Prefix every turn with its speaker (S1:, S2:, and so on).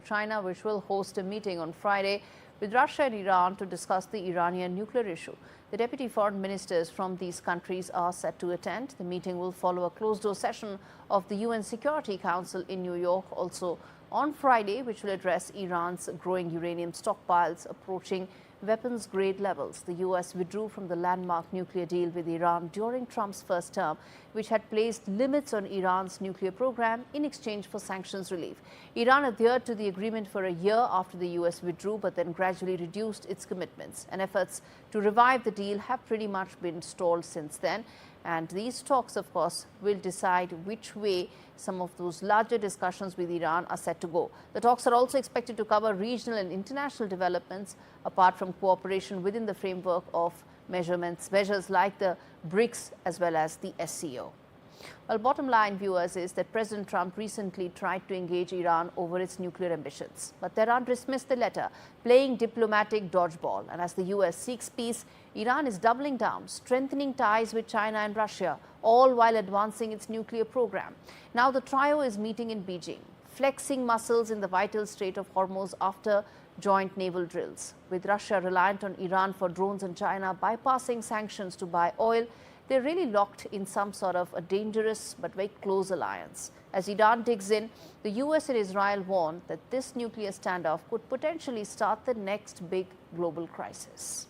S1: China, which will host a meeting on Friday with Russia and Iran to discuss the Iranian nuclear issue. The deputy foreign ministers from these countries are set to attend. The meeting will follow a closed-door session of the UN Security Council in New York also on Friday, which will address Iran's growing uranium stockpiles approaching weapons-grade levels. The U.S. withdrew from the landmark nuclear deal with Iran during Trump's first term, which had placed limits on Iran's nuclear program in exchange for sanctions relief. Iran adhered to the agreement for a year after the U.S. withdrew, but then gradually reduced its commitments. And efforts to revive the deal have pretty much been stalled since then. And these talks, of course, will decide which way some of those larger discussions with Iran are set to go. The talks are also expected to cover regional and international developments, apart from cooperation within the framework of measures like the BRICS as well as the SCO. Well, bottom line, viewers, is that President Trump recently tried to engage Iran over its nuclear ambitions. But Tehran dismissed the letter, playing diplomatic dodgeball. And as the U.S. seeks peace, Iran is doubling down, strengthening ties with China and Russia, all while advancing its nuclear program. Now the trio is meeting in Beijing, flexing muscles in the vital Strait of Hormuz after joint naval drills. With Russia reliant on Iran for drones and China bypassing sanctions to buy oil, they're really locked in some sort of a dangerous but very close alliance. As Iran digs in, the US and Israel warn that this nuclear standoff could potentially start the next big global crisis.